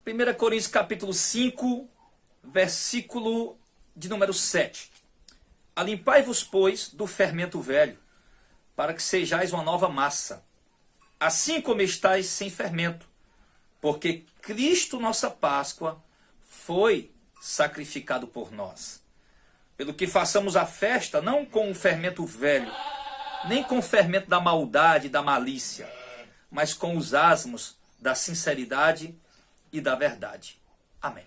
1 Coríntios capítulo 5, versículo de número 7. Alimpai-vos, pois, do fermento velho, para que sejais uma nova massa, assim como estáis sem fermento, porque Cristo, nossa Páscoa, foi sacrificado por nós. Pelo que façamos a festa, não com o fermento velho, nem com o fermento da maldade e da malícia, mas com os asmos da sinceridade e da verdade. Amém.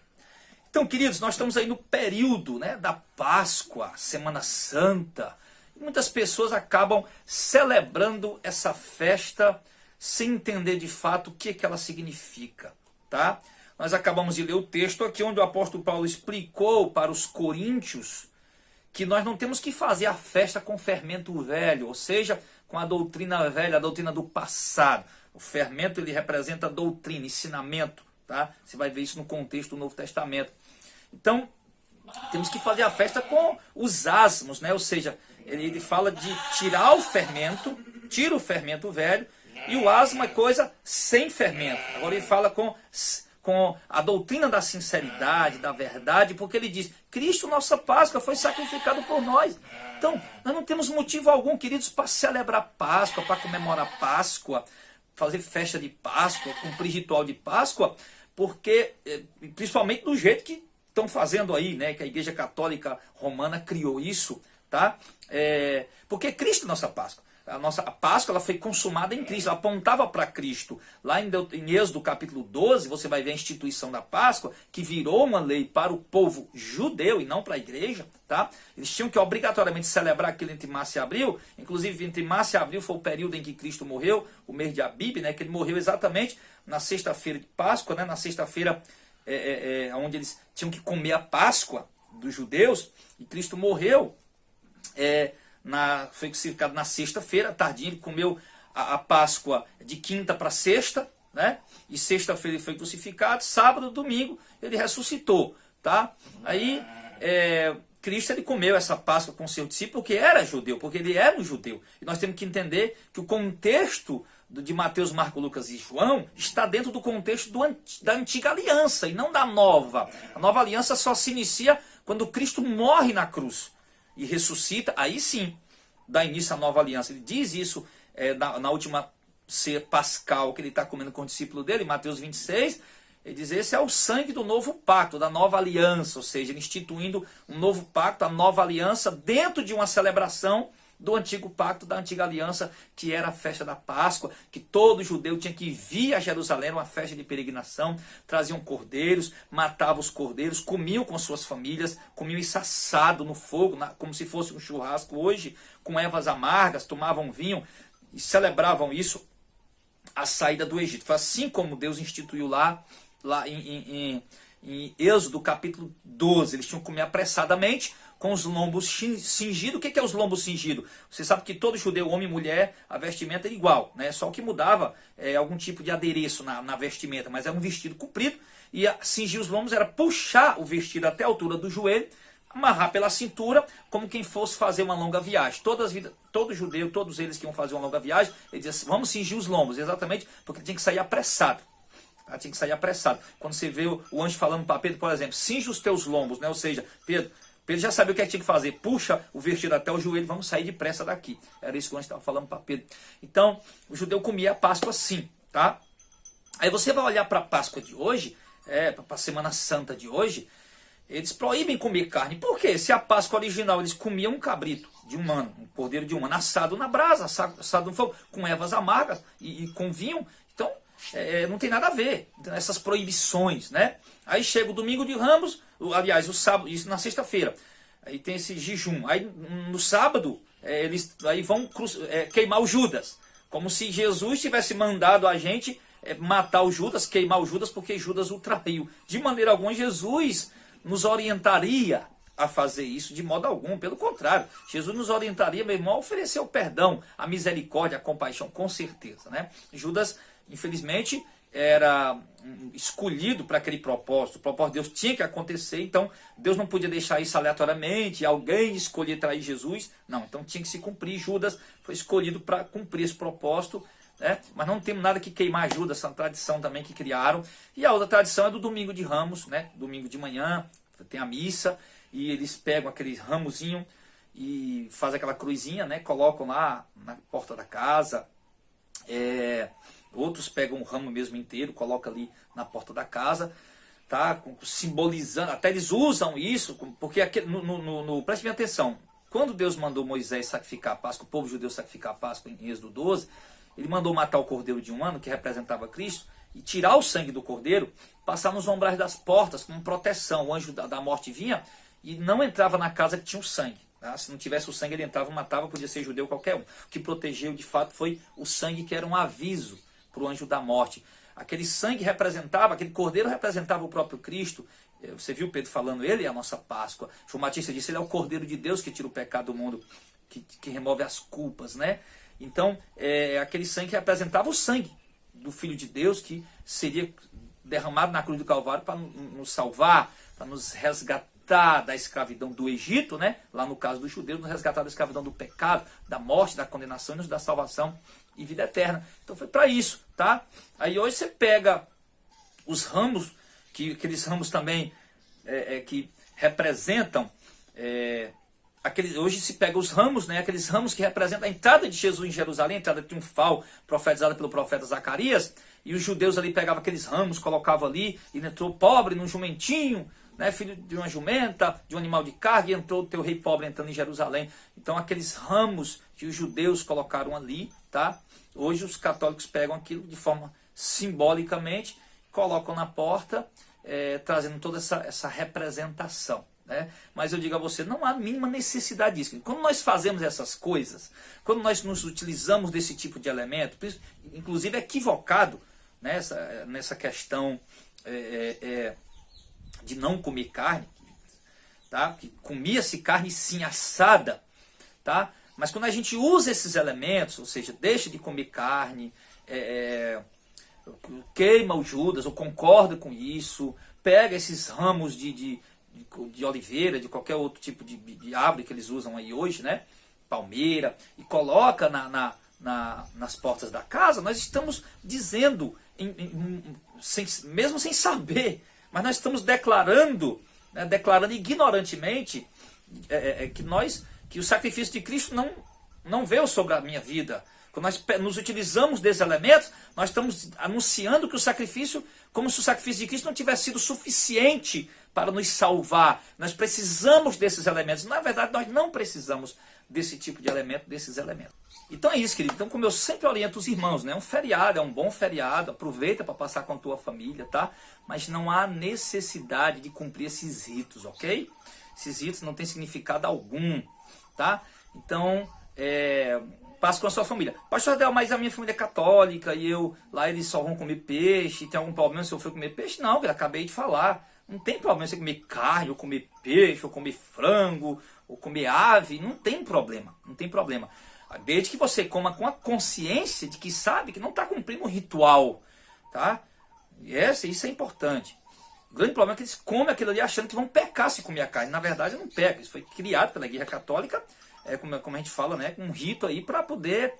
Então, queridos, nós estamos aí no período, da Páscoa, Semana Santa. E muitas pessoas acabam celebrando essa festa sem entender de fato o que ela significa, tá? Nós acabamos de ler o texto aqui onde o apóstolo Paulo explicou para os coríntios que nós não temos que fazer a festa com fermento velho, ou seja, com a doutrina velha, a doutrina do passado. O fermento, ele representa a doutrina, ensinamento, tá? Você vai ver isso no contexto do Novo Testamento. Então, temos que fazer a festa com os asmos, ou seja, ele fala de tirar o fermento, tira o fermento velho, e o asmo é coisa sem fermento. Agora ele fala com a doutrina da sinceridade, da verdade, porque ele diz, Cristo, nossa Páscoa, foi sacrificado por nós. Então, nós não temos motivo algum, queridos, para celebrar Páscoa, para comemorar Páscoa, fazer festa de Páscoa, cumprir ritual de Páscoa, porque, principalmente do jeito que estão fazendo aí, que a Igreja Católica Romana criou isso, tá? Porque Cristo é nossa Páscoa. A Páscoa ela foi consumada em Cristo, ela apontava para Cristo. Lá em Êxodo capítulo 12, você vai ver a instituição da Páscoa, que virou uma lei para o povo judeu e não para a igreja. Tá? Eles tinham que obrigatoriamente celebrar aquilo entre março e abril. Inclusive, entre março e abril foi o período em que Cristo morreu, o mês de Abib, que ele morreu exatamente na sexta-feira de Páscoa, na sexta-feira onde eles tinham que comer a Páscoa dos judeus, e Cristo morreu. Foi crucificado na sexta-feira, tardinho, ele comeu a Páscoa de quinta para sexta, e sexta-feira ele foi crucificado, sábado, domingo, ele ressuscitou, tá? Aí, Cristo ele comeu essa Páscoa com seu discípulo, porque era judeu, porque ele era um judeu. E nós temos que entender que o contexto de Mateus, Marcos, Lucas e João está dentro do contexto da antiga aliança, e não da nova. A nova aliança só se inicia quando Cristo morre na cruz e ressuscita, aí sim dá início à nova aliança. Ele diz isso na última ceia pascal que ele está comendo com o discípulo dele, em Mateus 26, ele diz, esse é o sangue do novo pacto, da nova aliança, ou seja, ele instituindo um novo pacto, a nova aliança, dentro de uma celebração do antigo pacto, da antiga aliança, que era a festa da Páscoa, que todo judeu tinha que vir a Jerusalém, uma festa de peregrinação, traziam cordeiros, matavam os cordeiros, comiam com suas famílias, comiam isso assado no fogo, como se fosse um churrasco hoje, com ervas amargas, tomavam vinho e celebravam isso, a saída do Egito. Foi assim como Deus instituiu lá em Êxodo capítulo 12, eles tinham que comer apressadamente, com os lombos cingidos. O que é os lombos cingidos? Você sabe que todo judeu, homem e mulher, a vestimenta é igual, só o que mudava algum tipo de adereço na vestimenta, mas era um vestido comprido, e cingir os lombos era puxar o vestido até a altura do joelho, amarrar pela cintura, como quem fosse fazer uma longa viagem. Todo judeu, todos eles que iam fazer uma longa viagem, eles diziam assim, vamos cingir os lombos, exatamente porque tinha que sair apressado. Tinha que sair apressado. Quando você vê o anjo falando para Pedro, por exemplo, cinge os teus lombos, ou seja, Pedro já sabia o que tinha que fazer. Puxa o vestido até o joelho, vamos sair depressa daqui. Era isso que o anjo estava falando para Pedro. Então, o judeu comia a Páscoa assim, tá? Aí você vai olhar para a Páscoa de hoje, para a Semana Santa de hoje, eles proíbem comer carne. Por quê? Se a Páscoa original eles comiam um cabrito de um ano, um cordeiro de um ano, assado na brasa, assado no fogo, com ervas amargas e com vinho, então não tem nada a ver. Então, essas proibições, Aí chega o domingo de Ramos, aliás, o sábado, isso na sexta-feira, aí tem esse jejum. Aí no sábado, eles aí vão queimar o Judas, como se Jesus tivesse mandado a gente matar o Judas, queimar o Judas, porque Judas o traiu. De maneira alguma, Jesus nos orientaria a fazer isso de modo algum, pelo contrário, Jesus nos orientaria, meu irmão, a oferecer o perdão, a misericórdia, a compaixão, com certeza, Judas, infelizmente, era escolhido para aquele propósito, o propósito de Deus tinha que acontecer, então Deus não podia deixar isso aleatoriamente, alguém escolher trair Jesus, não, então tinha que se cumprir. Judas foi escolhido para cumprir esse propósito né? Mas não temos nada que queimar ajuda, essa tradição também que criaram. E a outra tradição é do domingo de Ramos, né? Domingo de manhã, tem a missa, e eles pegam aquele ramozinho e fazem aquela cruzinha, né? Colocam lá na porta da casa. Outros pegam o ramo mesmo inteiro, colocam ali na porta da casa, tá? Simbolizando, até eles usam isso, porque aqui, preste bem atenção, quando Deus mandou Moisés sacrificar a Páscoa, o povo judeu sacrificar a Páscoa em Êxodo 12, ele mandou matar o cordeiro de um ano, que representava Cristo, e tirar o sangue do cordeiro, passar nos umbrais das portas como proteção. O anjo da morte vinha e não entrava na casa que tinha o sangue. Tá? Se não tivesse o sangue, ele entrava e matava, podia ser judeu qualquer um. O que protegeu de fato foi o sangue, que era um aviso para o anjo da morte. Aquele sangue representava, aquele cordeiro representava o próprio Cristo. Você viu Pedro falando, ele é a nossa Páscoa. João Batista disse, ele é o cordeiro de Deus que tira o pecado do mundo, que remove as culpas, né? Então, aquele sangue representava o sangue do Filho de Deus, que seria derramado na cruz do Calvário para nos salvar, para nos resgatar da escravidão do Egito, né? Lá no caso dos judeus, nos resgatar da escravidão do pecado, da morte, da condenação e nos dar salvação e vida eterna. Então foi para isso, tá? Aí hoje você pega os ramos, aqueles ramos também que representam, hoje se pega os ramos, né, aqueles ramos que representam a entrada de Jesus em Jerusalém, a entrada triunfal profetizada pelo profeta Zacarias, e os judeus ali pegavam aqueles ramos, colocavam ali, e entrou pobre num jumentinho, né, filho de uma jumenta, de um animal de carga, e entrou o teu rei pobre entrando em Jerusalém. Então aqueles ramos que os judeus colocaram ali, tá? Hoje os católicos pegam aquilo de forma simbolicamente, colocam na porta, trazendo toda essa representação. Né? Mas eu digo a você, não há a mínima necessidade disso. Quando nós fazemos essas coisas, quando nós nos utilizamos desse tipo de elemento, inclusive é equivocado, né, nessa questão de não comer carne, tá? Que comia-se carne sim assada, tá? Mas quando a gente usa esses elementos, ou seja, deixa de comer carne, queima o Judas, ou concorda com isso, pega esses ramos de oliveira, de qualquer outro tipo de árvore que eles usam aí hoje, né? Palmeira, e coloca nas portas da casa, nós estamos dizendo, mesmo sem saber, mas nós estamos declarando, né, declarando ignorantemente que o sacrifício de Cristo não veio sobre a minha vida. Quando nós nos utilizamos desses elementos, nós estamos anunciando que o sacrifício, como se o sacrifício de Cristo não tivesse sido suficiente para nos salvar. Nós precisamos desses elementos. Na verdade, nós não precisamos desse tipo de elemento, desses elementos. Então é isso, querido. Então, como eu sempre oriento os irmãos, né? Um feriado, é um bom feriado, aproveita para passar com a tua família, tá? Mas não há necessidade de cumprir esses ritos, ok? Esses ritos não têm significado algum, tá? Então, passe com a sua família. Pastor Adel, mas a minha família é católica e lá eles só vão comer peixe, tem algum problema se eu for comer peixe? Não, eu acabei de falar. Não tem problema você comer carne, ou comer peixe, ou comer frango, ou comer ave, não tem problema, não tem problema. Desde que você coma com a consciência de que sabe que não está cumprindo um ritual, tá? Isso é importante. O grande problema é que eles comem aquilo ali achando que vão pecar se comer a carne. Na verdade, não peca. Isso foi criado pela Igreja Católica, como a gente fala, né, um rito aí para poder,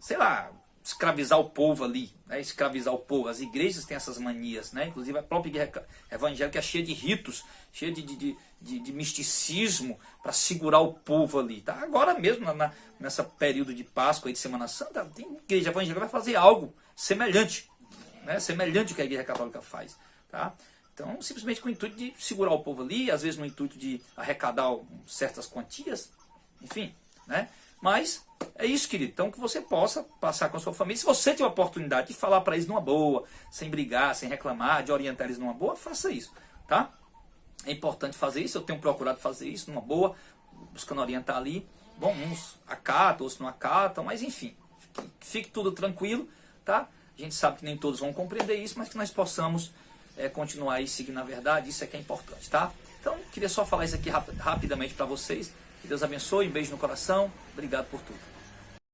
sei lá, escravizar o povo ali, né, escravizar o povo. As igrejas têm essas manias, né? Inclusive a própria igreja evangélica é cheia de ritos, cheia de misticismo para segurar o povo ali, tá? Agora mesmo, nessa período de Páscoa e de Semana Santa, tem igreja evangélica que vai fazer algo semelhante, né? Semelhante ao que a Igreja Católica faz, tá? Então, simplesmente com o intuito de segurar o povo ali, às vezes no intuito de arrecadar certas quantias, enfim, né? Mas é isso, querido. Então, que você possa passar com a sua família. Se você tiver a oportunidade de falar para eles numa boa, sem brigar, sem reclamar, de orientar eles numa boa, faça isso, tá? É importante fazer isso. Eu tenho procurado fazer isso numa boa, buscando orientar ali. Bom, uns acatam, outros não acatam, mas enfim, fique tudo tranquilo, tá? A gente sabe que nem todos vão compreender isso, mas que nós possamos continuar aí seguindo a verdade. Isso é que é importante, tá? Então, queria só falar isso aqui rapidamente para vocês. Que Deus abençoe, um beijo no coração. Obrigado por tudo.